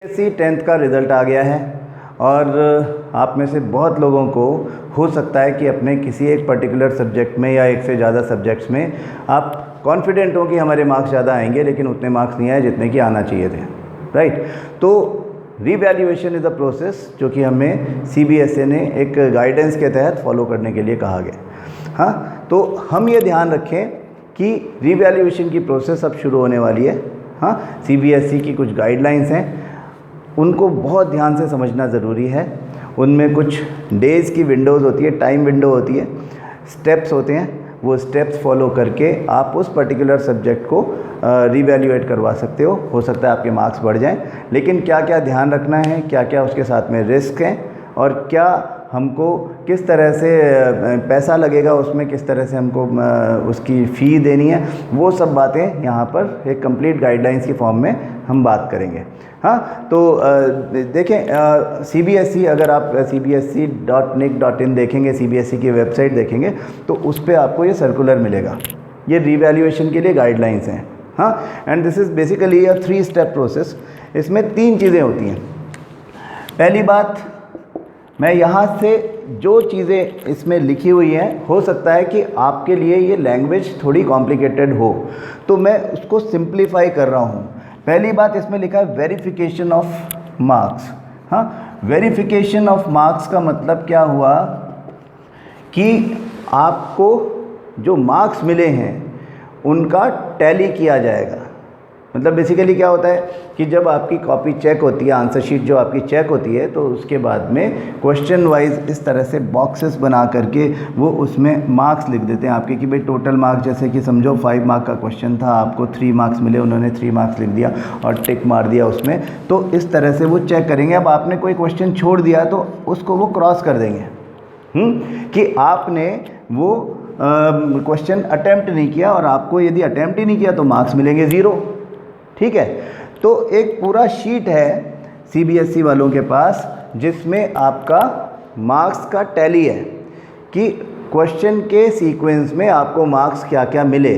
सी 10th का result आ गया है और आप में से बहुत लोगों को हो सकता है कि अपने किसी एक पर्टिकुलर सब्जेक्ट में या एक से ज़्यादा सब्जेक्ट्स में आप कॉन्फिडेंट हो कि हमारे मार्क्स ज़्यादा आएंगे, लेकिन उतने मार्क्स नहीं आए जितने कि आना चाहिए थे, राइट। तो रीवैल्यूएशन इज़ अ प्रोसेस जो कि हमें CBSE ने एक गाइडेंस के तहत फॉलो करने के लिए कहा गया। हाँ, तो हम ये ध्यान रखें कि रीवैल्यूएशन की प्रोसेस अब शुरू होने वाली है। हाँ, CBSE की कुछ गाइडलाइंस हैं, उनको बहुत ध्यान से समझना ज़रूरी है। उनमें कुछ डेज़ की विंडोज़ होती है, टाइम विंडो होती है, स्टेप्स होते हैं, वो स्टेप्स फॉलो करके आप उस पर्टिकुलर सब्जेक्ट को रीवैल्यूएट करवा सकते हो सकता है आपके मार्क्स बढ़ जाएं, लेकिन क्या क्या ध्यान रखना है, क्या क्या उसके साथ में रिस्क हैं और क्या हमको किस तरह से पैसा लगेगा उसमें, किस तरह से हमको उसकी फ़ी देनी है, वो सब बातें यहाँ पर एक कंप्लीट गाइडलाइंस की फॉर्म में हम बात करेंगे। हाँ, तो देखें CBSE, अगर आप cbse.nic.in देखेंगे, CBSE की वेबसाइट देखेंगे तो उस पर आपको ये सर्कुलर मिलेगा, ये रीवैल्यूएशन के लिए गाइडलाइंस हैं। हाँ, and this is basically a 3 step process. इसमें 3 चीज़ें होती हैं। पहली बात, मैं यहाँ से जो चीज़ें इसमें लिखी हुई हैं, हो सकता है कि आपके लिए ये लैंग्वेज थोड़ी कॉम्प्लिकेटेड हो, तो मैं उसको सिंप्लीफाई कर रहा हूँ। पहली बात, इसमें लिखा है वेरिफिकेशन ऑफ मार्क्स। हाँ, वेरिफिकेशन ऑफ मार्क्स का मतलब क्या हुआ कि आपको जो मार्क्स मिले हैं उनका टैली किया जाएगा। मतलब बेसिकली क्या होता है कि जब आपकी कॉपी चेक होती है, आंसर शीट जो आपकी चेक होती है, तो उसके बाद में क्वेश्चन वाइज इस तरह से बॉक्सेस बना करके वो उसमें मार्क्स लिख देते हैं आपके कि भाई टोटल मार्क्स, जैसे कि समझो 5 मार्क का क्वेश्चन था, आपको 3 मार्क्स मिले, उन्होंने 3 मार्क्स लिख दिया और टिक मार दिया उसमें, तो इस तरह से वो चेक करेंगे। अब आपने कोई क्वेश्चन छोड़ दिया तो उसको वो क्रॉस कर देंगे कि आपने वो क्वेश्चन अटैम्प्ट नहीं किया, और आपको यदि अटैम्प्ट ही नहीं किया तो मार्क्स मिलेंगे 0। ठीक है, तो एक पूरा शीट है CBSE वालों के पास जिसमें आपका मार्क्स का टैली है कि क्वेश्चन के सीक्वेंस में आपको मार्क्स क्या क्या मिले।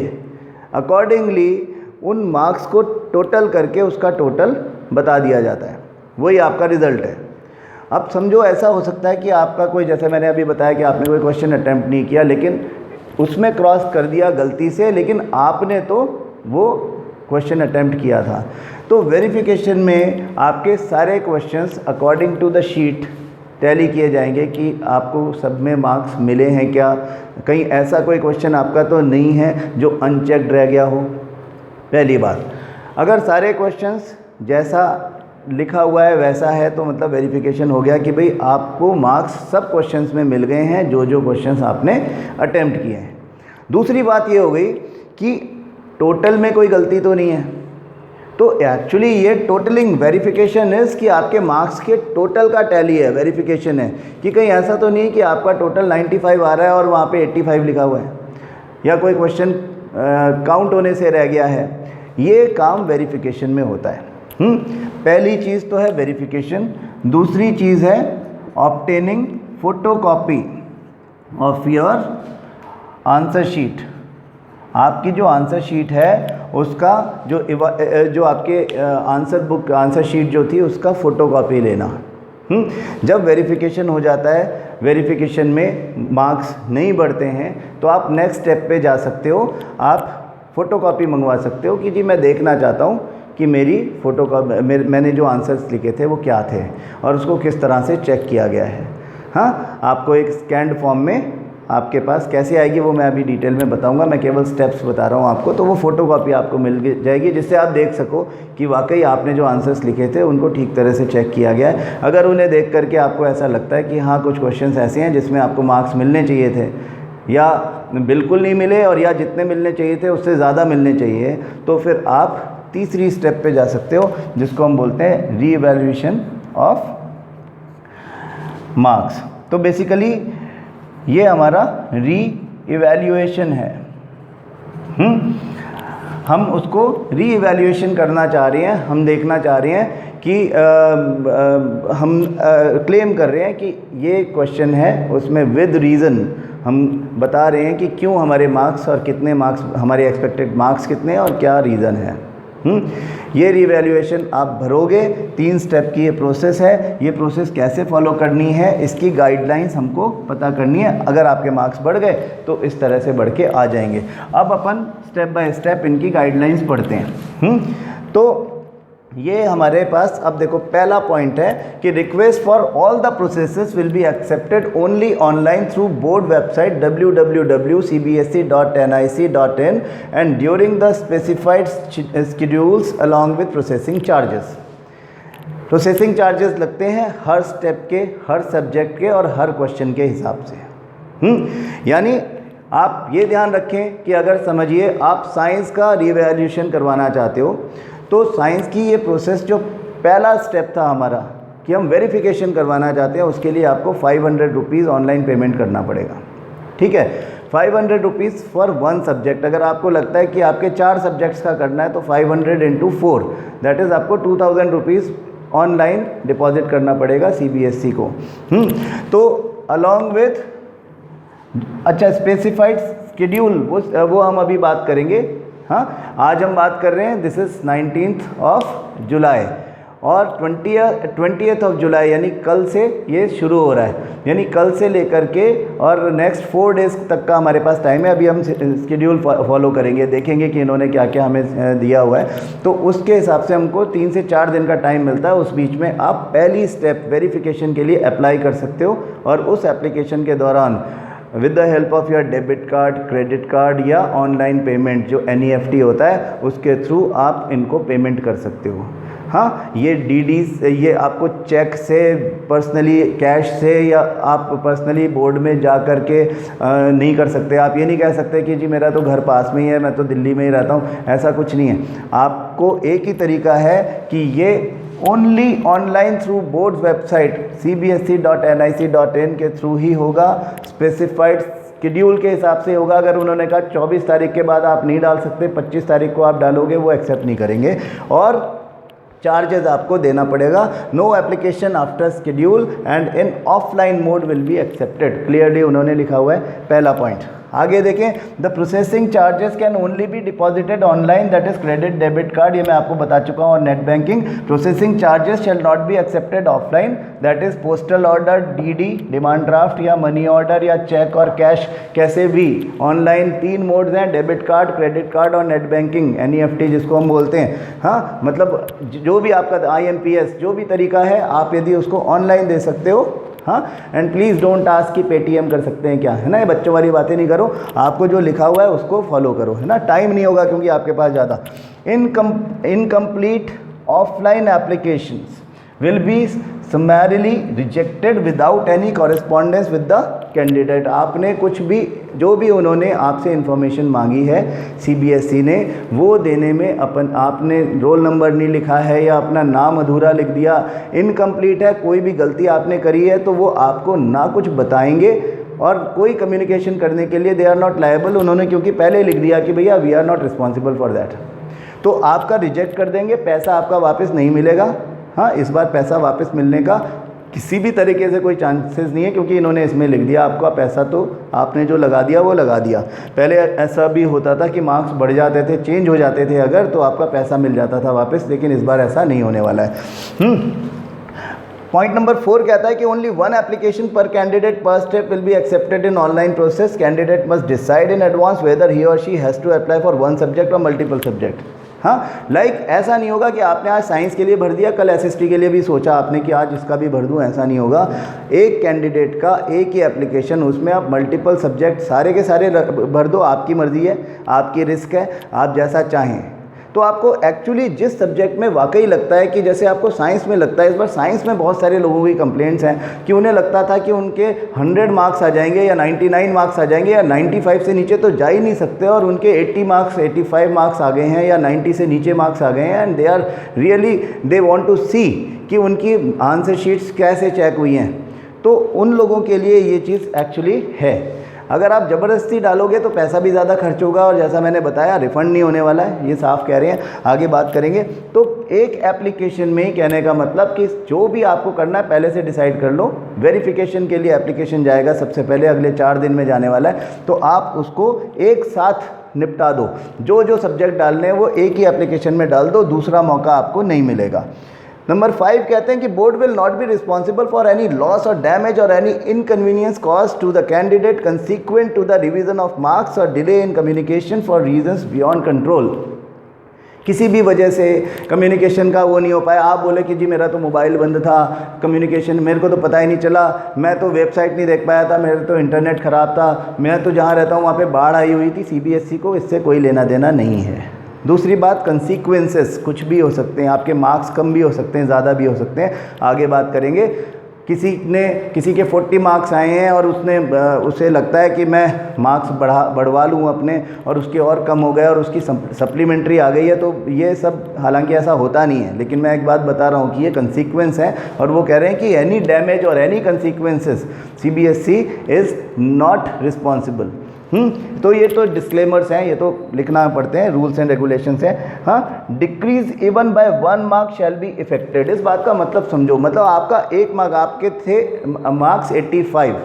अकॉर्डिंगली उन मार्क्स को टोटल करके उसका टोटल बता दिया जाता है, वही आपका रिज़ल्ट है। अब समझो ऐसा हो सकता है कि आपका कोई, जैसे मैंने अभी बताया कि आपने कोई क्वेश्चन अटैम्प्ट नहीं किया, लेकिन उसमें क्रॉस कर दिया गलती से, लेकिन आपने तो वो क्वेश्चन अटैम्प्ट किया था। तो वेरिफिकेशन में आपके सारे questions according to the sheet tally किए जाएंगे कि आपको सब में मार्क्स मिले हैं क्या, कहीं ऐसा कोई क्वेश्चन आपका तो नहीं है जो अनचेक्ड रह गया हो। पहली बात, अगर सारे क्वेश्चंस जैसा लिखा हुआ है वैसा है तो मतलब वेरिफिकेशन हो गया कि भाई आपको मार्क्स सब क्वेश्चंस में मिल गए हैं जो जो क्वेश्चंस आपने अटेम्प्ट किए हैं। दूसरी बात ये हो गई कि टोटल में कोई गलती तो नहीं है। तो एक्चुअली ये टोटलिंग वेरिफिकेशन इज़ कि आपके मार्क्स के टोटल का टैली है, वेरिफिकेशन है कि कहीं ऐसा तो नहीं कि आपका टोटल 95 आ रहा है और वहाँ पे 85 लिखा हुआ है, या कोई क्वेश्चन काउंट होने से रह गया है। ये काम वेरिफिकेशन में होता है। पहली चीज़ तो है वेरिफिकेशन। दूसरी चीज़ है obtaining photocopy of your answer sheet. आपकी जो आंसर शीट है उसका जो आपके आंसर शीट जो थी उसका फ़ोटोकॉपी लेना। जब वेरिफिकेशन हो जाता है, वेरिफिकेशन में मार्क्स नहीं बढ़ते हैं, तो आप नेक्स्ट स्टेप पे जा सकते हो, आप फ़ोटोकॉपी मंगवा सकते हो कि जी मैं देखना चाहता हूँ कि मेरी फ़ोटोकॉपी, मैंने जो आंसर्स लिखे थे वो क्या थे और उसको किस तरह से चेक किया गया है। हाँ, आपको एक स्कैन्ड फॉर्म में आपके पास कैसे आएगी वो मैं अभी डिटेल में बताऊंगा, मैं केवल स्टेप्स बता रहा हूँ आपको। तो वो फ़ोटोकॉपी आपको मिल जाएगी जिससे आप देख सको कि वाकई आपने जो आंसर्स लिखे थे उनको ठीक तरह से चेक किया गया है। अगर उन्हें देख करके आपको ऐसा लगता है कि हाँ कुछ क्वेश्चंस ऐसे हैं जिसमें आपको मार्क्स मिलने चाहिए थे या बिल्कुल नहीं मिले, और या जितने मिलने चाहिए थे उससे ज़्यादा मिलने चाहिए, तो फिर आप तीसरी स्टेप पे जा सकते हो जिसको हम बोलते हैं रीवैल्यूएशन ऑफ मार्क्स। तो बेसिकली ये हमारा री-इवैल्यूएशन है। हम उसको री-इवैल्यूएशन करना चाह रहे हैं, हम देखना चाह रहे हैं कि हम क्लेम कर रहे हैं कि ये क्वेश्चन है उसमें विद रीज़न हम बता रहे हैं कि क्यों हमारे मार्क्स और कितने मार्क्स, हमारे एक्सपेक्टेड मार्क्स कितने हैं और क्या रीज़न है। ये रिवैल्यूएशन आप भरोगे, 3 स्टेप की ये प्रोसेस है। ये प्रोसेस कैसे फॉलो करनी है, इसकी गाइडलाइंस हमको पता करनी है। अगर आपके मार्क्स बढ़ गए तो इस तरह से बढ़ के आ जाएंगे। अब अपन स्टेप बाय स्टेप इनकी गाइडलाइंस पढ़ते हैं। तो ये हमारे पास अब देखो पहला पॉइंट है कि request for all the processes will be accepted only online through board website www.cbse.nic.in and during the specified schedules along with processing charges. Processing charges लगते हैं हर स्टेप के, हर सब्जेक्ट के और हर क्वेश्चन के हिसाब से। यानी आप ये ध्यान रखें कि अगर समझिए आप साइंस का रिवैल्यूएशन करवाना चाहते हो तो साइंस की ये प्रोसेस जो पहला स्टेप था हमारा कि हम वेरिफिकेशन करवाना चाहते हैं, उसके लिए आपको 500 रुपीज़ ऑनलाइन पेमेंट करना पड़ेगा। ठीक है, 500 रुपीज़ फॉर 1 सब्जेक्ट। अगर आपको लगता है कि आपके 4 सब्जेक्ट्स का करना है तो 500 इंटू 4 दैट इज़ आपको 2000 रुपीज़ ऑनलाइन डिपॉजिट करना पड़ेगा CBSE को। तो अलॉन्ग विथ अच्छा स्पेसिफाइड शेड्यूल वो हम अभी बात करेंगे। हाँ, आज हम बात कर रहे हैं this is 19th of July और 20th ऑफ जुलाई यानी कल से ये शुरू हो रहा है। यानी कल से लेकर के और नेक्स्ट 4 डेज़ तक का हमारे पास टाइम है। अभी हम शेड्यूल फॉलो करेंगे, देखेंगे कि इन्होंने क्या क्या हमें दिया हुआ है। तो उसके हिसाब से हमको 3 से 4 दिन का टाइम मिलता है। उस बीच में आप पहली स्टेप वेरिफिकेशन के लिए अप्लाई कर सकते हो और उस एप्लीकेशन के दौरान with the help of your debit card, credit card या ऑनलाइन पेमेंट जो NEFT होता है उसके थ्रू आप इनको पेमेंट कर सकते हो। हाँ, ये DDs ये आपको चेक से, पर्सनली कैश से या आप पर्सनली बोर्ड में जा कर के नहीं कर सकते। आप ये नहीं कह सकते कि जी मेरा तो घर पास में ही है, मैं तो दिल्ली में ही रहता हूँ, ऐसा कुछ नहीं है। आपको एक ही तरीका है कि ये only online through board website cbse.nic.in के थ्रू ही होगा, स्पेसिफाइड शेड्यूल के हिसाब से होगा। अगर उन्होंने कहा 24 तारीख के बाद आप नहीं डाल सकते, 25 तारीख को आप डालोगे, वो एक्सेप्ट नहीं करेंगे और चार्जेस आपको देना पड़ेगा। No application after schedule and in offline mode will be accepted, clearly उन्होंने लिखा हुआ है पहला पॉइंट। आगे देखें, the processing charges can only be deposited online that is credit debit card, ये मैं आपको बता चुका हूँ, और net banking. Processing charges shall not be accepted offline that is postal order, DD demand draft या मनी ऑर्डर या cheque और कैश, कैसे भी ऑनलाइन 3 मोड्स हैं, डेबिट कार्ड, क्रेडिट कार्ड और नेट बैंकिंग NEFT जिसको हम बोलते हैं। हाँ, मतलब जो भी आपका IMPS जो भी तरीका है आप यदि उसको ऑनलाइन दे सकते हो। हाँ, एंड प्लीज़ डोंट आस्क कि पेटीएम कर सकते हैं क्या, है ना, ये बच्चों वाली बातें नहीं करो, आपको जो लिखा हुआ है उसको फॉलो करो, है ना। टाइम नहीं होगा क्योंकि आपके पास ज़्यादा। Incomplete offline applications will be summarily rejected without any correspondence with the candidate। आपने कुछ भी जो भी उन्होंने आपसे इन्फॉर्मेशन मांगी है CBSE ने, वो देने में आपने रोल नंबर नहीं लिखा है या अपना नाम अधूरा लिख दिया, इनकम्प्लीट है, कोई भी गलती आपने करी है तो वो आपको ना कुछ बताएंगे और कोई कम्युनिकेशन करने के लिए दे आर नॉट लायबल। उन्होंने क्योंकि पहले लिख दिया कि भैया we are not responsible for that, तो आपका रिजेक्ट कर देंगे, पैसा आपका वापस नहीं मिलेगा। हाँ, इस बार पैसा वापस मिलने का किसी भी तरीके से कोई चांसेस नहीं है क्योंकि इन्होंने इसमें लिख दिया आपका पैसा तो आपने जो लगा दिया वो लगा दिया। पहले ऐसा भी होता था कि मार्क्स बढ़ जाते थे, चेंज हो जाते थे अगर, तो आपका पैसा मिल जाता था वापस, लेकिन इस बार ऐसा नहीं होने वाला है। पॉइंट नंबर 4 कहता है कि only 1 application per candidate per step will be accepted in online process. Candidate must decide in advance whether he और she has to apply for 1 subject और मल्टीपल सब्जेक्ट। हाँ, ऐसा नहीं होगा कि आपने आज साइंस के लिए भर दिया, कल SST के लिए भी सोचा आपने कि आज इसका भी भर दूं, ऐसा नहीं होगा। एक कैंडिडेट का एक ही एप्लीकेशन, उसमें आप मल्टीपल सब्जेक्ट सारे के सारे भर दो, आपकी मर्जी है, आपकी रिस्क है, आप जैसा चाहें। तो आपको एक्चुअली जिस सब्जेक्ट में वाकई लगता है कि जैसे आपको साइंस में लगता है, इस बार साइंस में बहुत सारे लोगों की कंप्लेंट्स हैं कि उन्हें लगता था कि उनके 100 मार्क्स आ जाएंगे या 99 मार्क्स आ जाएंगे या 95 से नीचे तो जा ही नहीं सकते, और उनके 80 मार्क्स 85 मार्क्स आ गए हैं या 90 से नीचे मार्क्स आ गए हैं, and they are really they want to see कि उनकी आंसर शीट्स कैसे चेक हुई हैं। तो उन लोगों के लिए ये चीज़ एक्चुअली है। अगर आप ज़बरदस्ती डालोगे तो पैसा भी ज़्यादा खर्च होगा और जैसा मैंने बताया रिफ़ंड नहीं होने वाला है, ये साफ कह रहे हैं, आगे बात करेंगे। तो एक एप्लीकेशन में ही कहने का मतलब कि जो भी आपको करना है पहले से डिसाइड कर लो। वेरिफिकेशन के लिए एप्लीकेशन जाएगा सबसे पहले, अगले 4 दिन में जाने वाला है, तो आप उसको एक साथ निपटा दो। जो जो सब्जेक्ट डालने हैं वो एक ही एप्लीकेशन में डाल दो, दूसरा मौका आपको नहीं मिलेगा। नंबर 5 कहते हैं कि board will not be responsible for any loss और डैमेज और any inconvenience cause to the candidate consequent to the revision of marks और delay in communication for reasons beyond control. किसी भी वजह से कम्युनिकेशन का वो नहीं हो पाया, आप बोले कि जी मेरा तो मोबाइल बंद था, कम्युनिकेशन मेरे को तो पता ही नहीं चला, मैं तो वेबसाइट नहीं देख पाया था, मेरा तो इंटरनेट ख़राब था, मैं तो जहाँ रहता हूँ वहाँ पे बाढ़ आई हुई थी। सीबीएसई को इससे कोई लेना देना नहीं है। दूसरी बात, कंसीक्वेंसेस कुछ भी हो सकते हैं, आपके मार्क्स कम भी हो सकते हैं, ज़्यादा भी हो सकते हैं, आगे बात करेंगे। किसी के 40 मार्क्स आए हैं और उसे लगता है कि मैं मार्क्स बढ़वा लूँ अपने, और उसके और कम हो गए और उसकी सप्लीमेंट्री आ गई है, तो ये सब हालांकि ऐसा होता नहीं है, लेकिन मैं एक बात बता रहा हूँ कि ये कंसीक्वेंस है, और वो कह रहे हैं कि एनी डैमेज और any consequences CBSE is not responsible. तो ये तो डिस्क्लेमर्स हैं, ये तो लिखना पड़ते हैं, रूल्स एंड रेगुलेशंस हैं। हाँ, decrease even bye 1 mark shall be affected. इस बात का मतलब समझो, मतलब आपका 1 मार्क, आपके थे मार्क्स 85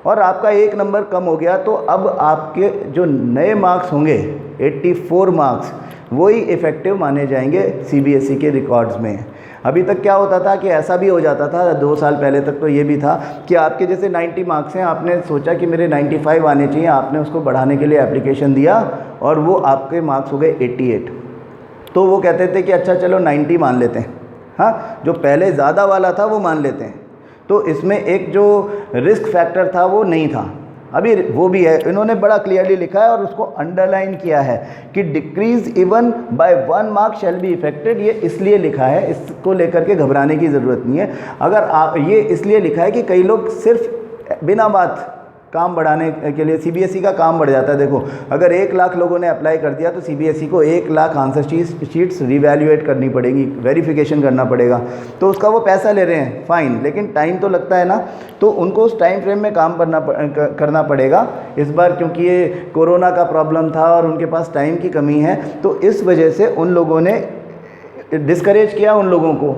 और आपका 1 नंबर कम हो गया, तो अब आपके जो नए मार्क्स होंगे 84 मार्क्स, वही इफ़ेक्टिव माने जाएंगे सीबीएसई के रिकॉर्ड्स में। अभी तक क्या होता था कि ऐसा भी हो जाता था, 2 साल पहले तक तो ये भी था कि आपके जैसे 90 मार्क्स हैं, आपने सोचा कि मेरे 95 आने चाहिए, आपने उसको बढ़ाने के लिए एप्लीकेशन दिया और वो आपके मार्क्स हो गए 88, तो वो कहते थे कि अच्छा चलो 90 मान लेते हैं। हाँ, जो पहले ज़्यादा वाला था वो मान लेते हैं। तो इसमें एक जो रिस्क फैक्टर था वो नहीं था, अभी वो भी है। इन्होंने बड़ा क्लियरली लिखा है और उसको अंडरलाइन किया है कि decrease even bye 1 mark shall be affected. ये इसलिए लिखा है, इसको लेकर के घबराने की ज़रूरत नहीं है। अगर ये इसलिए लिखा है कि कई लोग सिर्फ बिना बात काम बढ़ाने के लिए, सीबीएसई का काम बढ़ जाता है। देखो, अगर 1 लाख लोगों ने अप्लाई कर दिया तो सीबीएसई को 1 लाख आंसर शीट्स रिवैल्यूएट करनी पड़ेगी, वेरिफिकेशन करना पड़ेगा, तो उसका वो पैसा ले रहे हैं, फ़ाइन, लेकिन टाइम तो लगता है ना, तो उनको उस टाइम फ्रेम में काम करना पड़ेगा। इस बार क्योंकि ये कोरोना का प्रॉब्लम था और उनके पास टाइम की कमी है, तो इस वजह से उन लोगों ने डिस्करेज किया उन लोगों को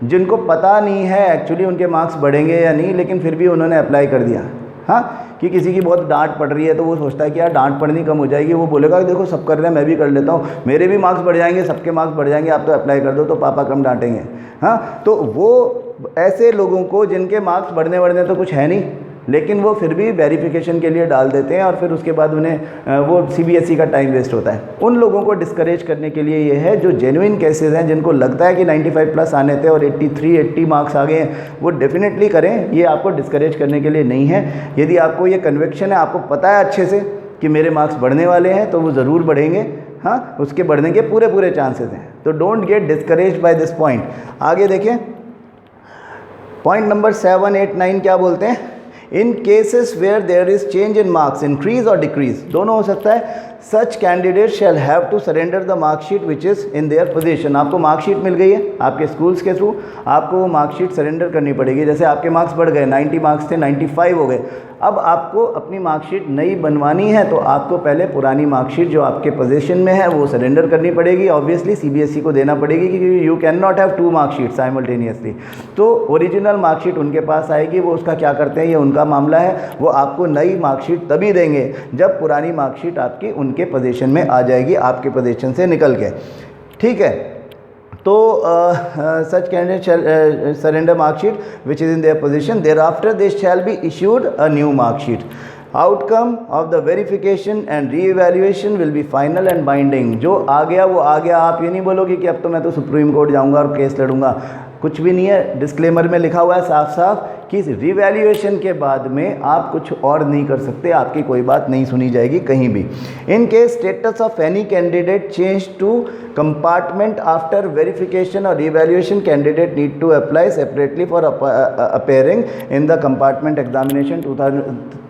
जिनको पता नहीं है एक्चुअली उनके मार्क्स बढ़ेंगे या नहीं, लेकिन फिर भी उन्होंने अप्लाई कर दिया। हाँ, कि किसी की बहुत डांट पड़ रही है तो वो सोचता है कि यार डांट पड़नी कम हो जाएगी, वो बोलेगा कि देखो सब कर रहे हैं, मैं भी कर लेता हूँ, मेरे भी मार्क्स बढ़ जाएंगे, सबके मार्क्स बढ़ जाएंगे, आप तो अप्लाई कर दो तो पापा कम डांटेंगे। हाँ, तो वो ऐसे लोगों को जिनके मार्क्स बढ़ने तो कुछ है नहीं, लेकिन वो फिर भी वेरिफिकेशन के लिए डाल देते हैं और फिर उसके बाद उन्हें वो सीबीएसई का टाइम वेस्ट होता है। उन लोगों को डिस्करेज करने के लिए ये है, जो जेन्युइन केसेस हैं, जिनको लगता है कि 95 प्लस आने थे और 80 मार्क्स आ गए हैं, वो डेफिनेटली करें। ये आपको डिस्करेज करने के लिए नहीं है। यदि आपको ये कन्विक्शन है, आपको पता है अच्छे से कि मेरे मार्क्स बढ़ने वाले हैं, तो वो ज़रूर बढ़ेंगे। हाँ, उसके बढ़ने के पूरे चांसेस हैं, तो don't get discourage by this point. आगे देखें, पॉइंट नंबर 7, 8, 9 क्या बोलते हैं? In cases where there is change in marks, increase और डिक्रीज दोनों हो सकता है, such candidate shall have to surrender the marksheet which is in their position. आपको मार्कशीट मिल गई है आपके स्कूल्स के थ्रू, आपको वो मार्कशीट सरेंडर करनी पड़ेगी। जैसे आपके मार्क्स बढ़ गए, 90 मार्क्स थे, 95 हो गए, अब आपको अपनी मार्कशीट नई बनवानी है, तो आपको पहले पुरानी मार्कशीट जो आपके पोजीशन में है वो सरेंडर करनी पड़ेगी। ऑब्वियसली सीबीएसई को देना पड़ेगी क्योंकि you can not have 2 marksheet simultaneously. तो ओरिजिनल मार्कशीट उनके पास आएगी, वो उसका क्या करते हैं ये उनका मामला है। वो आपको नई मार्कशीट तभी देंगे जब पुरानी मार्कशीट आपकी उनके पोजीशन में आ जाएगी, आपके पोजीशन से निकल के। ठीक है, तो such candidate surrender marksheet which is in their position, thereafter they shall be issued a new marksheet. Outcome of the verification and re-evaluation will be final and binding. जो आ गया वो आ गया, आप ये नहीं बोलोगे कि अब तो मैं तो सुप्रीम कोर्ट जाऊंगा और केस लड़ूंगा, कुछ भी नहीं है। डिस्क्लेमर में लिखा हुआ है साफ साफ कि रिवैल्यूएशन के बाद में आप कुछ और नहीं कर सकते, आपकी कोई बात नहीं सुनी जाएगी कहीं भी। In case status of any candidate change to compartment after verification और revaluation, candidate need to apply separately for appearing in the compartment examination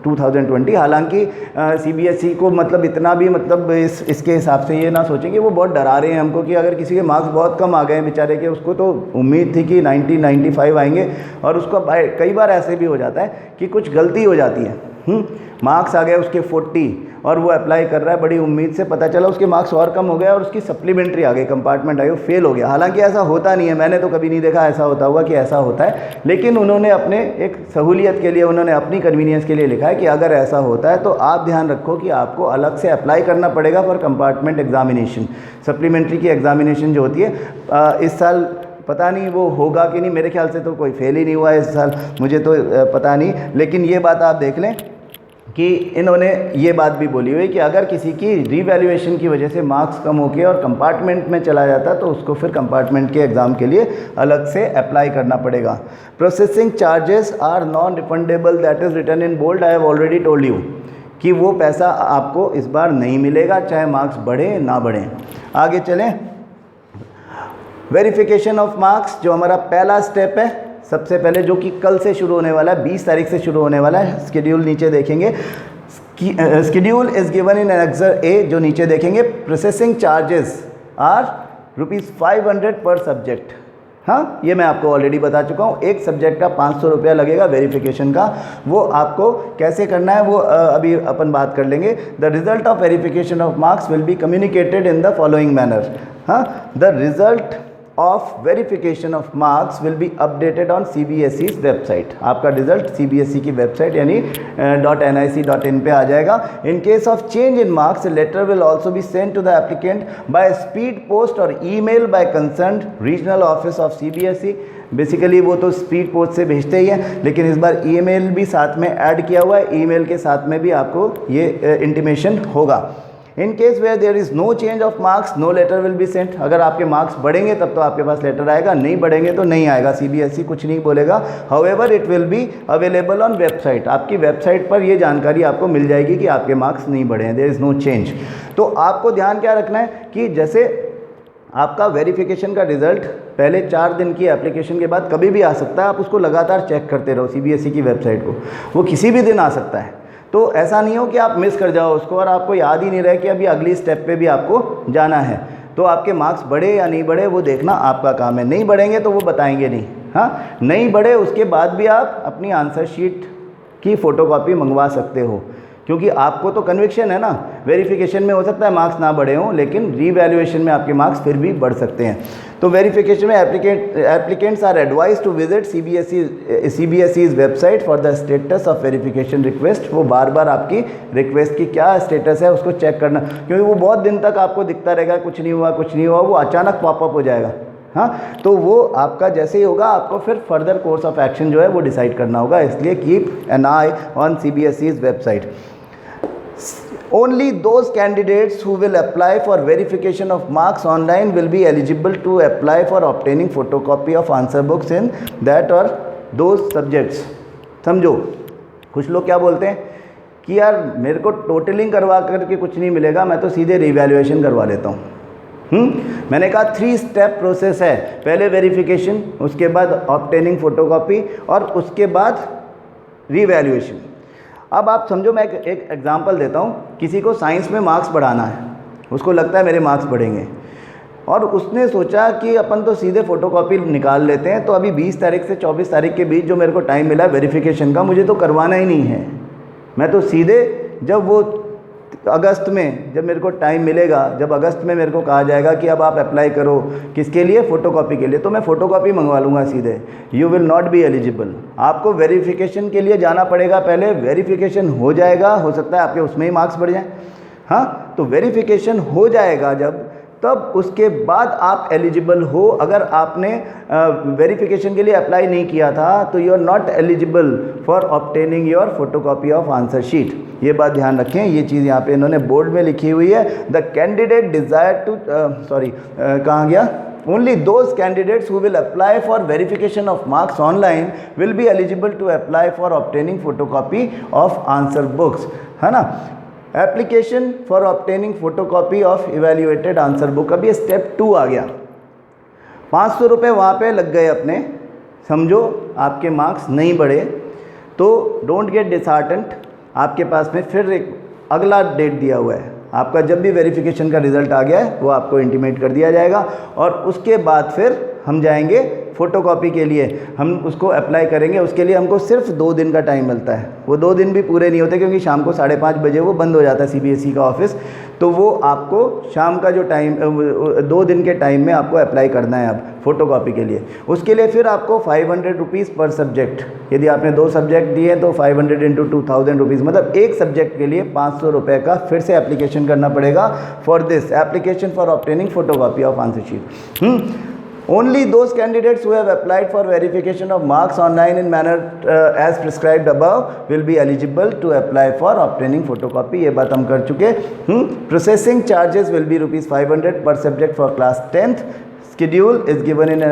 2020। हालांकि सीबीएसई को मतलब इतना भी मतलब इसके हिसाब से ये ना सोचें कि वो बहुत डरा रहे हैं हमको कि अगर किसी के मार्क्स बहुत कम आ गए बेचारे के, उसको तो उम्मीद थी कि 90-95 आएंगे, और उसको कई बार ऐसे भी हो जाता है कि कुछ गलती हो जाती है, मार्क्स आ गए उसके 40 और वो अप्लाई कर रहा है बड़ी उम्मीद से, पता चला उसके मार्क्स और कम हो गए और उसकी सप्लीमेंट्री आ गई, कंपार्टमेंट आई, वो फेल हो गया। हालांकि ऐसा होता नहीं है, मैंने तो कभी नहीं देखा ऐसा होता हुआ कि ऐसा होता है, लेकिन उन्होंने अपने एक सहूलियत के लिए, उन्होंने अपनी कन्वीनियंस के लिए लिखा है कि अगर ऐसा होता है तो आप ध्यान रखो कि आपको अलग से अप्लाई करना पड़ेगा फॉर कंपार्टमेंट एग्जामिनेशन। सप्लीमेंट्री की एग्जामिनेशन जो होती है इस साल पता नहीं वो होगा कि नहीं, मेरे ख्याल से तो कोई फेल ही नहीं हुआ इस साल, मुझे तो पता नहीं। लेकिन ये बात आप देख लें कि इन्होंने ये बात भी बोली हुई कि अगर किसी की रीवैल्यूएशन की वजह से मार्क्स कम होके और कंपार्टमेंट में चला जाता तो उसको फिर कंपार्टमेंट के एग्ज़ाम के लिए अलग से अप्लाई करना पड़ेगा। Processing charges are non refundable, that is written in bold, I have already told you कि वो पैसा आपको इस बार नहीं मिलेगा, चाहे मार्क्स बढ़े ना बढ़े। आगे चलें, वेरिफिकेशन ऑफ मार्क्स जो हमारा पहला स्टेप है, सबसे पहले जो कि कल से शुरू होने वाला है, 20 तारीख से शुरू होने वाला है। शेड्यूल नीचे देखेंगे, schedule is given in annexure A, जो नीचे देखेंगे। प्रोसेसिंग चार्जेस आर ₹500 पर सब्जेक्ट। हाँ, ये मैं आपको ऑलरेडी बता चुका हूँ, एक सब्जेक्ट का 500 रुपया लगेगा वेरिफिकेशन का। वो आपको कैसे करना है वो अभी अपन बात कर लेंगे। The result of verification of marks will be communicated in the following manner. हाँ, the result of verification of marks will be updated on CBSE's website. आपका रिजल्ट CBSE की वेबसाइट यानी .nic.in पे आ जाएगा। In case of change in marks, letter will also be send to the applicant by speed post और email by concerned regional office of CBSE। Basically वो तो speed post से भेजते ही हैं, लेकिन इस बार ईमेल भी साथ में ऐड किया हुआ है, ईमेल के साथ में भी आपको ये इंटीमेशन होगा। In case where there is no change of marks, no letter will be sent. अगर आपके मार्क्स बढ़ेंगे तब तो आपके पास लेटर आएगा, नहीं बढ़ेंगे तो नहीं आएगा, CBSE कुछ नहीं बोलेगा। However it will be available on website, आपकी वेबसाइट पर ये जानकारी आपको मिल जाएगी कि आपके मार्क्स नहीं बढ़े हैं, देयर इज़ नो चेंज। तो आपको ध्यान क्या रखना है कि जैसे आपका वेरिफिकेशन का रिजल्ट पहले 4 दिन की एप्लीकेशन के बाद कभी भी आ सकता है, आप उसको लगातार चेक करते रहो CBSE की वेबसाइट को, वो किसी भी दिन आ सकता है। तो ऐसा नहीं हो कि आप मिस कर जाओ उसको और आपको याद ही नहीं रहे कि अभी अगली स्टेप पे भी आपको जाना है। तो आपके मार्क्स बढ़े या नहीं बढ़े वो देखना आपका काम है। नहीं बढ़ेंगे तो वो बताएंगे नहीं। हाँ, नहीं बढ़े उसके बाद भी आप अपनी आंसर शीट की फ़ोटोकॉपी मंगवा सकते हो, क्योंकि आपको तो कन्विक्शन है ना, वेरिफिकेशन में हो सकता है मार्क्स ना बढ़े हों, लेकिन रीवैल्यूएशन में आपके मार्क्स फिर भी बढ़ सकते हैं। तो वेरिफिकेशन में applicants are advise to visit CBSE's website for the status of verification request. वो बार बार आपकी रिक्वेस्ट की क्या स्टेटस है उसको चेक करना, क्योंकि वो बहुत दिन तक आपको दिखता रहेगा कुछ नहीं हुआ कुछ नहीं हुआ, वो अचानक पॉपअप हो जाएगा। हाँ, तो वो आपका जैसे ही होगा आपको फिर फर्दर कोर्स ऑफ एक्शन जो है वो डिसाइड करना होगा, इसलिए keep an I on CBSE's website. Only those candidates who will apply for verification of marks online will be eligible to apply for obtaining photocopy of answer books in that or those subjects। समझो, कुछ लोग क्या बोलते हैं कि यार मेरे को टोटलिंग करवा करके कुछ नहीं मिलेगा, मैं तो सीधे रिवैल्यूएशन करवा लेता हूँ। मैंने कहा 3 स्टेप प्रोसेस है, पहले वेरिफिकेशन, उसके बाद ऑब्टेनिंग फोटोकॉपी और उसके बाद रिवैल्यूएशन। अब आप समझो, मैं एक एग्जांपल देता हूँ। किसी को साइंस में मार्क्स बढ़ाना है, उसको लगता है मेरे मार्क्स बढ़ेंगे और उसने सोचा कि अपन तो सीधे फ़ोटोकॉपी निकाल लेते हैं, तो अभी 20 तारीख से 24 तारीख के बीच जो मेरे को टाइम मिला वेरिफिकेशन का, मुझे तो करवाना ही नहीं है, मैं तो सीधे जब वो अगस्त में जब मेरे को टाइम मिलेगा, जब अगस्त में मेरे को कहा जाएगा कि अब आप अप्लाई करो किसके लिए, फ़ोटोकॉपी के लिए, तो मैं फ़ोटोकॉपी मंगवा लूँगा सीधे। You will not be eligible. आपको वेरिफिकेशन के लिए जाना पड़ेगा, पहले वेरिफिकेशन हो जाएगा, हो सकता है आपके उसमें ही मार्क्स बढ़ जाएँ। हाँ, तो वेरिफिकेशन हो जाएगा जब, तब उसके बाद आप एलिजिबल हो। अगर आपने वेरिफिकेशन के लिए अप्लाई नहीं किया था तो you are not eligible for obtaining your photocopy of answer sheet. ये बात ध्यान रखें, ये चीज़ यहाँ पे इन्होंने बोर्ड में लिखी हुई है। द कैंडिडेट डिज़ायर टू कहाँ गया, only those candidates who will apply for verification of marks online will be eligible to apply for obtaining photocopy of answer books, है ना। Application for obtaining photocopy of evaluated answer book. अब ये step 2 आ गया। 500 रुपये वहाँ पे लग गए अपने, समझो आपके मार्क्स नहीं बढ़े तो डोंट गेट डिसहार्टेंड। आपके पास में फिर एक अगला डेट दिया हुआ है, आपका जब भी वेरिफिकेशन का रिज़ल्ट आ गया है वो आपको इंटीमेट कर दिया जाएगा और उसके बाद फिर हम जाएंगे फ़ोटोकॉपी के लिए हम उसको अप्लाई करेंगे, उसके लिए हमको सिर्फ 2 दिन का टाइम मिलता है। वो 2 दिन भी पूरे नहीं होते क्योंकि शाम को 5:30 बजे वो बंद हो जाता है CBSE का ऑफिस। तो वो आपको शाम का जो टाइम 2 दिन के टाइम में आपको अप्लाई करना है अब फ़ोटोकॉपी के लिए। उसके लिए फिर आपको 500 रुपीज़ पर सब्जेक्ट, यदि आपने 2 सब्जेक्ट दिए तो 500 इंटू 2000 रुपीज़, मतलब एक सब्जेक्ट के लिए 500 रुपये का फिर से एप्लीकेशन करना पड़ेगा for this application for obtaining photocopy of answer sheet. Only those candidates who have applied for verification of marks online in manner as prescribed above will be eligible to apply for obtaining photocopy। ये बात हम कर चुके। Processing charges will be ₹500 per subject for class 10th। Schedule is given in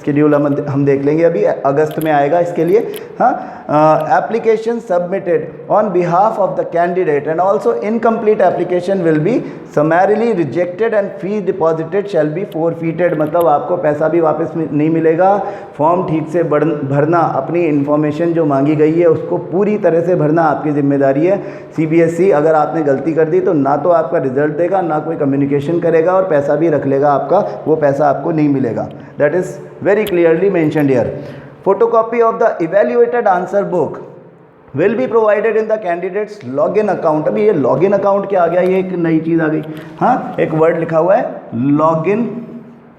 schedule हम देख लेंगे, अभी अगस्त में आएगा इसके लिए। हाँ, application submitted on behalf of the candidate and also incomplete application will be summarily rejected and fee deposited shall be forfeited। मतलब आपको पैसा भी वापस नहीं मिलेगा। फॉर्म ठीक से भरना, अपनी इन्फॉर्मेशन जो मांगी गई है उसको पूरी तरह से भरना आपकी जिम्मेदारी है। CBSE अगर आपने गलती कर दी तो ना तो आपका रिजल्ट देगा, ना कोई कम्युनिकेशन करेगा और पैसा भी रख लेगा आपका, वो पैसा आपको नहीं मिलेगा। That is very clearly mentioned here. Photocopy of the evaluated answer book will be provided in the candidates login account। अभी ये login account क्या आ गया, ये एक नई चीज़ आ गई। हाँ, एक वर्ड लिखा हुआ है login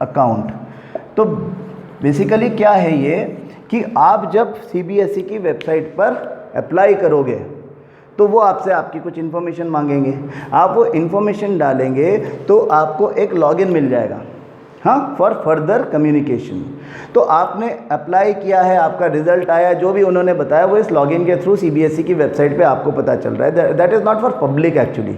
account। तो बेसिकली क्या है ये कि आप जब CBSE की वेबसाइट पर अप्लाई करोगे तो वो आपसे आपकी कुछ इन्फॉर्मेशन मांगेंगे, आप वो इन्फॉर्मेशन डालेंगे तो आपको एक लॉगिन मिल जाएगा, हाँ, फॉर फर्दर कम्युनिकेशन। तो आपने अप्लाई किया है, आपका रिजल्ट आया, जो भी उन्होंने बताया वो इस लॉगिन के थ्रू CBSE की वेबसाइट पे आपको पता चल रहा है। That is not for public actually.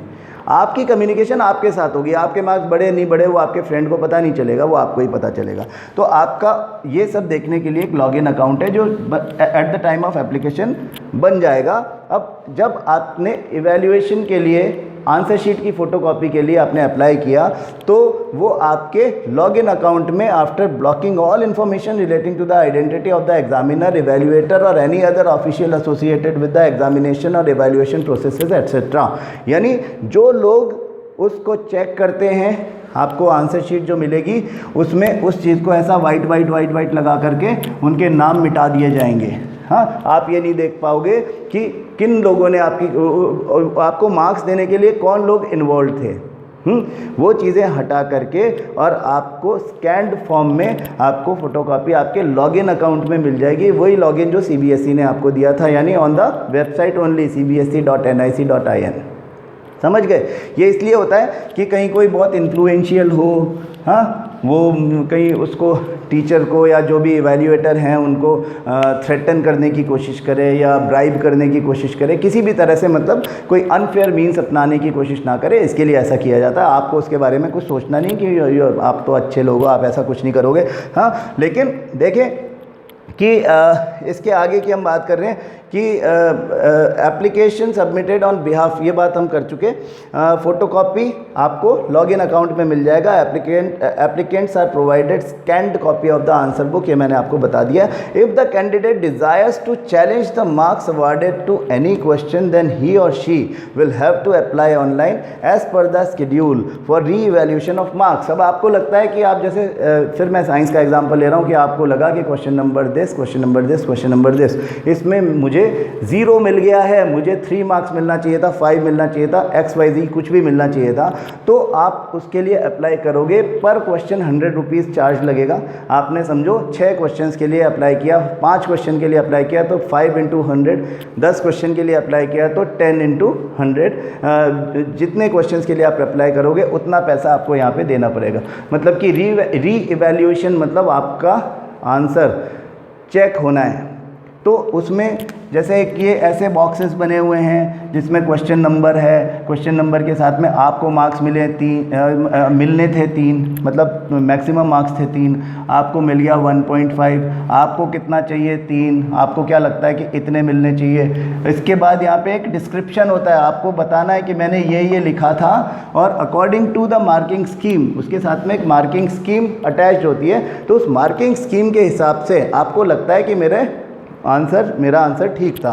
आपकी कम्युनिकेशन आपके साथ होगी, आपके मार्क्स बढ़े नहीं बढ़े वो आपके फ्रेंड को पता नहीं चलेगा, वो आपको ही पता चलेगा। तो आपका ये सब देखने के लिए एक लॉगिन अकाउंट है जो at the time of application बन जाएगा। अब जब आपने इवैल्यूएशन के लिए आंसर शीट की फ़ोटोकॉपी के लिए आपने अप्लाई किया तो वो आपके लॉगिन अकाउंट में after blocking all information relating to the identity of the examiner, evaluator और any other official associated with the examination और इवैल्यूएशन प्रोसेसेस एट्सेट्रा। यानी जो लोग उसको चेक करते हैं, आपको आंसर शीट जो मिलेगी उसमें उस चीज़ को ऐसा वाइट लगा करके उनके नाम मिटा दिए जाएंगे। हाँ, आप ये नहीं देख पाओगे कि किन लोगों ने आपको मार्क्स देने के लिए कौन लोग इन्वॉल्व थे। वो चीज़ें हटा करके और आपको स्कैन्ड फॉर्म में आपको फ़ोटोकॉपी आपके लॉगिन अकाउंट में मिल जाएगी, वही लॉगिन जो CBSE ने आपको दिया था, यानी on the website only cbse.nic.in। समझ गए? ये इसलिए होता है कि कहीं कोई बहुत इन्फ्लुएंशियल हो, हाँ, वो कहीं उसको टीचर को या जो भी इवैल्यूएटर हैं उनको थ्रेटन करने की कोशिश करे या ब्राइब करने की कोशिश करे, किसी भी तरह से मतलब कोई अनफेयर मीन्स अपनाने की कोशिश ना करे, इसके लिए ऐसा किया जाता है। आपको उसके बारे में कुछ सोचना नहीं कि आप तो अच्छे लोग हो, आप ऐसा कुछ नहीं करोगे। हाँ, लेकिन देखें कि इसके आगे की हम बात कर रहे हैं कि एप्लीकेशन सबमिटेड ऑन बिहाफ, ये बात हम कर चुके। फ़ोटोकॉपी आपको लॉगिन अकाउंट में मिल जाएगा। Applicants are provided scanned copy of the answer book, ये मैंने आपको बता दिया। If the candidate desires to challenge the marks awarded to any question then he और she will have to apply online as per the schedule for re-evaluation of marks. अब आपको लगता है कि आप जैसे फिर मैं साइंस का एग्जाम्पल ले रहा हूँ कि आपको लगा कि question number this, question number this, question number this, इसमें मुझे 0 मिल गया है, मुझे 3 मार्क्स मिलना चाहिए था, 5 मिलना चाहिए था, XYZ कुछ भी मिलना चाहिए था, तो आप उसके लिए अप्लाई करोगे। पर क्वेश्चन 100 रुपीज़ चार्ज लगेगा। आपने समझो 6 क्वेश्चन के लिए अप्लाई किया, 5 क्वेश्चन के लिए अप्लाई किया तो 5 × 100, 10 क्वेश्चन के लिए अप्लाई किया तो 10 × 100। जितने क्वेश्चन के लिए आप अप्लाई करोगे उतना पैसा आपको यहाँ पे देना पड़ेगा। मतलब कि री इवैल्यूएशन मतलब आपका आंसर चेक होना है, तो उसमें जैसे कि ऐसे बॉक्सेस बने हुए हैं जिसमें क्वेश्चन नंबर है, क्वेश्चन नंबर के साथ में आपको मार्क्स मिलने थे 3, मतलब मैक्सिमम मार्क्स थे 3, आपको मिल गया 1.5, आपको कितना चाहिए 3, आपको क्या लगता है कि इतने मिलने चाहिए। इसके बाद यहाँ पे एक डिस्क्रिप्शन होता है, आपको बताना है कि मैंने ये लिखा था और according to the marking scheme, उसके साथ में एक मार्किंग स्कीम अटैच होती है। तो उस मार्किंग स्कीम के हिसाब से आपको लगता है कि मेरा आंसर ठीक था,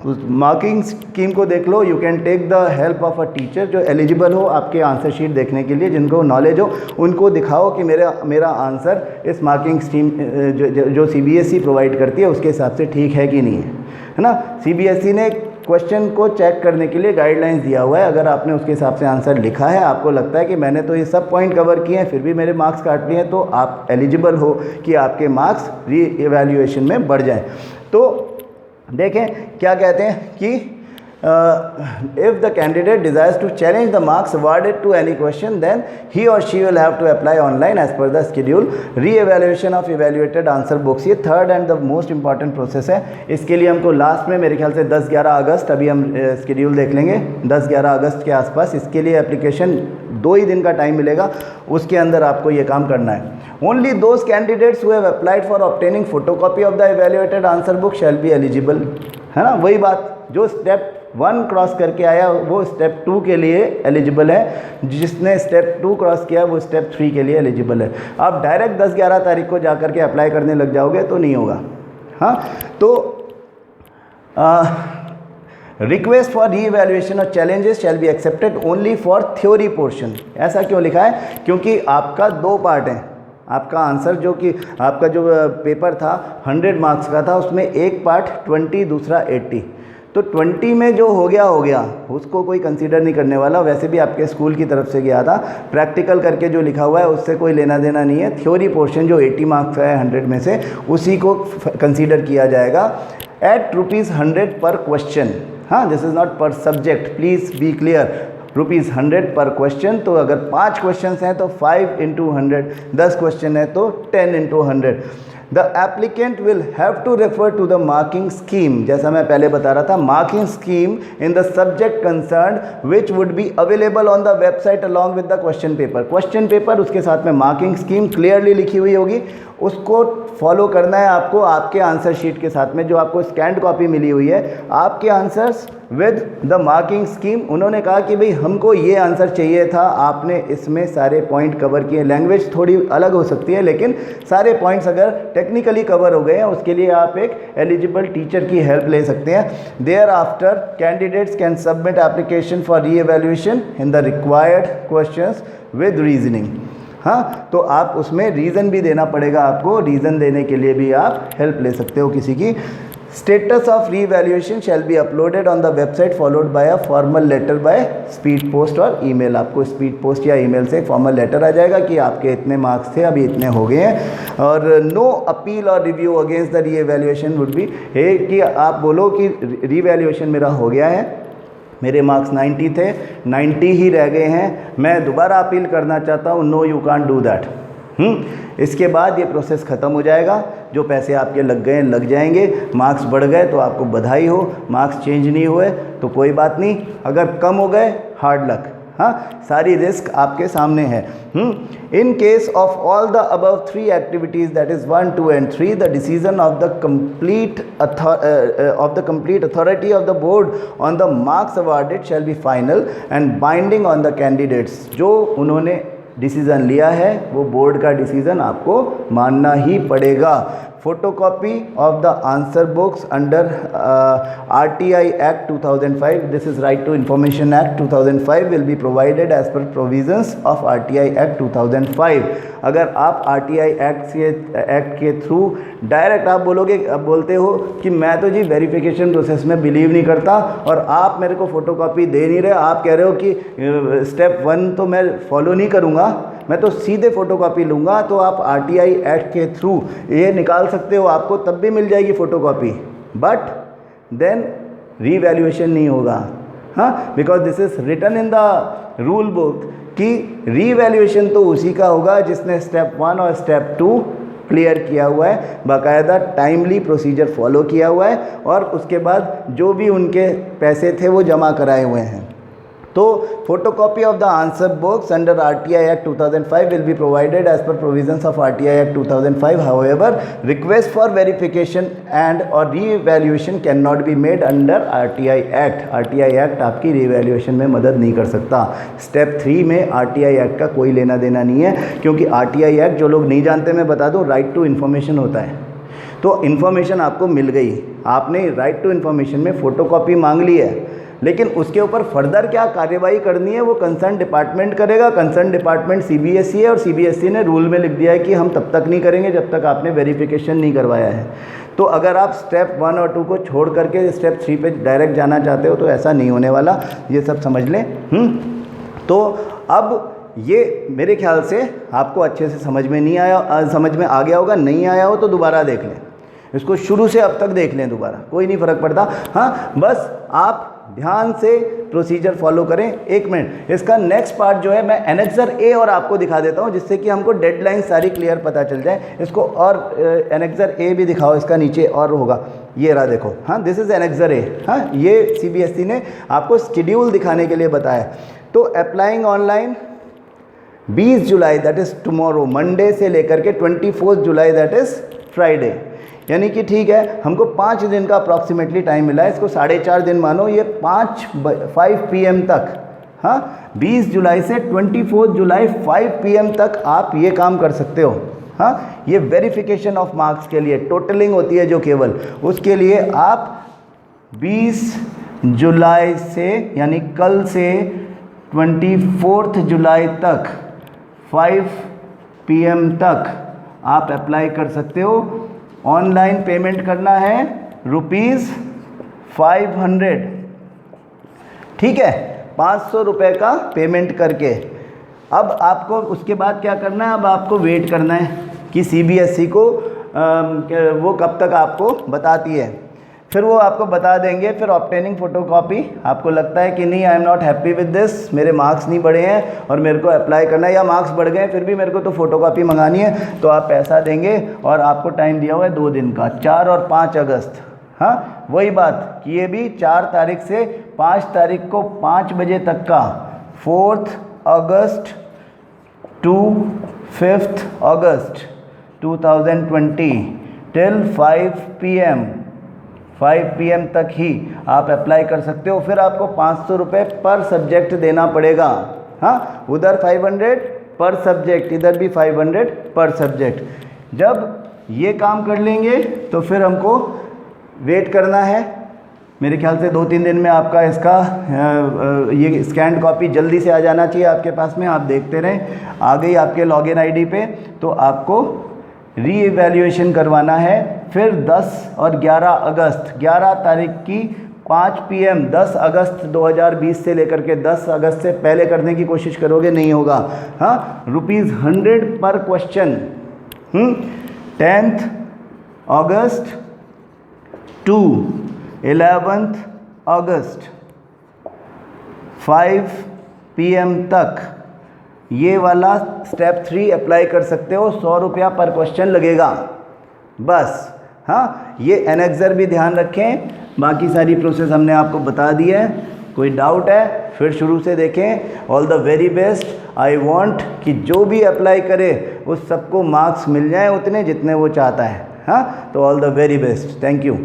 उस मार्किंग स्कीम को देख लो। You can take the help of a teacher जो एलिजिबल हो आपके आंसर शीट देखने के लिए, जिनको नॉलेज हो, उनको दिखाओ कि मेरा आंसर इस मार्किंग स्कीम जो CBSE प्रोवाइड करती है उसके हिसाब से ठीक है कि नहीं है ना। CBSE ने क्वेश्चन को चेक करने के लिए गाइडलाइंस दिया हुआ है। अगर आपने उसके हिसाब से आंसर लिखा है, आपको लगता है कि मैंने तो ये सब पॉइंट कवर किए हैं फिर भी मेरे मार्क्स काट लिए हैं, तो आप एलिजिबल हो कि आपके मार्क्स री इवैल्यूएशन में बढ़ जाएं। तो देखें क्या कहते हैं कि if the candidate desires to challenge the marks awarded to any question, then he or she will have to apply online as per the schedule. Re-evaluation of evaluated answer books, ये third and the most important process है। इसके लिए हमको last में मेरे ख्याल से 10-11 अगस्त, अभी हम शेड्यूल देख लेंगे 10-11 अगस्त के आसपास, इसके लिए एप्लीकेशन 2 ही दिन का टाइम मिलेगा, उसके अंदर आपको ये काम करना है। Only those candidates who have applied for obtaining photocopy of the evaluated answer book shall be eligible, है ना। वही बात, जो स्टेप 1 क्रॉस करके आया वो स्टेप 2 के लिए एलिजिबल है, जिसने स्टेप 2 क्रॉस किया वो स्टेप 3 के लिए एलिजिबल है। आप डायरेक्ट 10-11 तारीख को जा कर के अप्लाई करने लग जाओगे तो नहीं होगा। हाँ, तो रिक्वेस्ट फॉर री इवैल्यूएशन और challenges shall be accepted only for theory portion. ऐसा क्यों लिखा है? क्योंकि आपका 2 पार्ट हैं। आपका आंसर जो कि आपका जो पेपर था 100 मार्क्स का था, उसमें एक पार्ट 20, दूसरा 80। तो 20 में जो हो गया उसको कोई कंसीडर नहीं करने वाला। वैसे भी आपके स्कूल की तरफ से गया था, प्रैक्टिकल करके जो लिखा हुआ है उससे कोई लेना देना नहीं है। थ्योरी पोर्शन जो 80 मार्क्स का है 100 में से, उसी को कंसीडर किया जाएगा एट ₹100 पर क्वेश्चन। हाँ, दिस इज़ नॉट पर सब्जेक्ट, प्लीज़ बी क्लियर। ₹100 पर क्वेश्चन, तो अगर 5 क्वेश्चन हैं तो 5 × 100, 10 क्वेश्चन है तो 10 × 100। The applicant will have to refer to the marking scheme, जैसा मैं पहले बता रहा था, marking scheme in the subject concern which would be available on the website along with the question paper. Question paper उसके साथ में मार्किंग स्कीम क्लियरली लिखी हुई होगी, उसको फॉलो करना है आपको। आपके आंसर शीट के साथ में जो आपको स्कैन्ड कॉपी मिली हुई है, आपके answers with the marking scheme. उन्होंने कहा कि भाई हमको ये आंसर चाहिए था, आपने इसमें सारे पॉइंट कवर किए। लैंग्वेज थोड़ी अलग हो सकती है, लेकिन सारे पॉइंट्स अगर टेक्निकली कवर हो गए हैं, उसके लिए आप एक एलिजिबल टीचर की हेल्प ले सकते हैं। Thereafter candidates can submit application for reevaluation in the required questions with reasoning. हाँ, तो आप उसमें रीज़न भी देना पड़ेगा आपको, रीज़न देने के लिए भी आप हेल्प ले सकते हो किसी की। Status of reevaluation shall be uploaded on the website followed by a formal letter by speed post और ईमेल। आपको स्पीड पोस्ट या ईमेल से फॉर्मल लेटर आ जाएगा कि आपके इतने मार्क्स थे, अभी इतने हो गए हैं। और नो अपील और रिव्यू अगेंस्ट द री इवैल्यूएशन वुड बी, है कि आप बोलो कि री इवैल्यूएशन मेरा हो गया है, मेरे मार्क्स 90 थे, 90 ही रह गए हैं, मैं दोबारा अपील करना चाहता हूँ, no you can't do that. इसके बाद ये प्रोसेस ख़त्म हो जाएगा। जो पैसे आपके लग गए लग जाएंगे, मार्क्स बढ़ गए तो आपको बधाई हो, मार्क्स चेंज नहीं हुए तो कोई बात नहीं, अगर कम हो गए हार्ड लक। हाँ, सारी रिस्क आपके सामने है। इन case of all the above 3 activities, that is 1, 2 and 3, the decision of the complete authority of the board on the marks awarded shall be final and binding on the candidates. जो उन्होंने decision लिया है वो board का decision आपको मानना ही पड़ेगा। Photocopy of the answer books under RTI Act 2005, this is right to information act 2005 will be provided as per provisions of RTI Act 2005। अगर आप RTI एक्ट के थ्रू डायरेक्ट आप बोलते हो कि मैं तो जी वेरिफिकेशन प्रोसेस में बिलीव नहीं करता और आप मेरे को फ़ोटोकॉपी दे नहीं रहे, आप कह रहे हो कि स्टेप 1 तो मैं फॉलो नहीं करूँगा, मैं तो सीधे फ़ोटोकॉपी लूँगा, तो आप RTI एक्ट के थ्रू ये निकाल सकते हो, आपको तब भी मिल जाएगी फ़ोटोकॉपी, बट देन रीवैल्यूएशन नहीं होगा। हाँ, because this is written in the rule book कि रीवैल्यूएशन तो उसी का होगा जिसने स्टेप 1 और स्टेप 2 क्लियर किया हुआ है, बाकायदा टाइमली प्रोसीजर फॉलो किया हुआ है, और उसके बाद जो भी उनके पैसे थे वो जमा कराए हुए हैं। तो photocopy of the answer books under RTI Act 2005 will be provided as per provisions of RTI Act 2005. However, request for verification and or re-evaluation cannot be made under RTI Act. RTI Act आपकी re-evaluation में मदद नहीं कर सकता। Step 3 में RTI Act का कोई लेना देना नहीं है, क्योंकि RTI Act जो लोग नहीं जानते मैं बता दूं, राइट टू इन्फॉर्मेशन होता है। तो इन्फॉर्मेशन आपको मिल गई, आपने राइट टू इन्फॉर्मेशन में फ़ोटोकॉपी मांग ली है, लेकिन उसके ऊपर फर्दर क्या कार्यवाही करनी है वो कंसर्न डिपार्टमेंट करेगा। कंसर्न डिपार्टमेंट सीबीएसई है और सीबीएसई ने रूल में लिख दिया है कि हम तब तक नहीं करेंगे जब तक आपने वेरिफिकेशन नहीं करवाया है। तो अगर आप स्टेप 1 और 2 को छोड़ करके स्टेप 3 पे डायरेक्ट जाना चाहते हो तो ऐसा नहीं होने वाला, ये सब समझ लें। तो अब ये मेरे ख्याल से आपको अच्छे से समझ में नहीं आया, समझ में आ गया होगा। नहीं आया हो तो दोबारा देख लें, इसको शुरू से अब तक देख लें दोबारा, कोई नहीं फ़र्क पड़ता। हाँ, बस आप ध्यान से प्रोसीजर फॉलो करें। 1 मिनट, इसका नेक्स्ट पार्ट जो है मैं एनेक्सर ए और आपको दिखा देता हूं, जिससे कि हमको डेडलाइन सारी क्लियर पता चल जाए। इसको और एनेक्सर ए भी दिखाओ, इसका नीचे और होगा, ये रहा देखो। हाँ, दिस इज़ एनेक्सर ए। हाँ, ये सीबीएसई ने आपको शेड्यूल दिखाने के लिए बताया। तो applying online 20 July that is tomorrow, Monday से लेकर के 24 जुलाई दैट इज़ फ्राइडे, यानी कि ठीक है हमको 5 दिन का अप्रॉक्सीमेटली टाइम मिला है। इसको 4.5 दिन मानो, ये 5 PM तक। हाँ, 20 जुलाई से 24 जुलाई 5 PM तक आप ये काम कर सकते हो। हाँ, ये वेरिफिकेशन ऑफ मार्क्स के लिए टोटलिंग होती है जो केवल, उसके लिए आप 20 जुलाई से यानी कल से 24 जुलाई तक 5 PM तक आप अप्लाई कर सकते हो। ऑनलाइन पेमेंट करना है ₹500, ठीक है, 500 रुपये का पेमेंट करके। अब आपको उसके बाद क्या करना है, अब आपको वेट करना है कि सीबीएसई को वो कब तक आपको बताती है। फिर वो आपको बता देंगे। फिर ऑब्टेनिंग फ़ोटोकॉपी, आपको लगता है कि नहीं I am not happy with this, मेरे मार्क्स नहीं बढ़े हैं और मेरे को अप्लाई करना है, या मार्क्स बढ़ गए फिर भी मेरे को तो फ़ोटोकॉपी मंगानी है, तो आप पैसा देंगे और आपको टाइम दिया हुआ है 2 दिन का, 4 और 5 अगस्त। हाँ, वही बात कि ये भी 4 तारीख से 5 तारीख को 5 बजे तक का, 4 अगस्त टू 5 अगस्त 2020 टिल 5 PM तक ही आप अप्लाई कर सकते हो। फिर आपको 500 रुपये पर सब्जेक्ट देना पड़ेगा। हाँ, उधर 500 पर सब्जेक्ट, इधर भी 500 पर सब्जेक्ट। जब ये काम कर लेंगे तो फिर हमको वेट करना है। मेरे ख्याल से 2-3 दिन में आपका इसका ये स्कैन कॉपी जल्दी से आ जाना चाहिए आपके पास में। आप देखते रहें, आ गई आपके लॉगिन आईडी पे, तो आपको री इवैल्यूएशन करवाना है। फिर 10 और 11 अगस्त, 11 तारीख की 5 PM 10 अगस्त 2020 से लेकर के 10 अगस्त से पहले करने की कोशिश करोगे, नहीं होगा। हाँ, ₹100 पर क्वेश्चन। 10th अगस्त टू 11th अगस्त 5 PM तक ये वाला स्टेप 3 अप्लाई कर सकते हो। 100 रुपया पर क्वेश्चन लगेगा बस। हाँ, ये एनेक्सर भी ध्यान रखें। बाकी सारी प्रोसेस हमने आपको बता दी है। कोई डाउट है फिर शुरू से देखें। All the very best. I want कि जो भी अप्लाई करे उस सबको मार्क्स मिल जाए उतने जितने वो चाहता है। हाँ, तो all the very best. Thank you.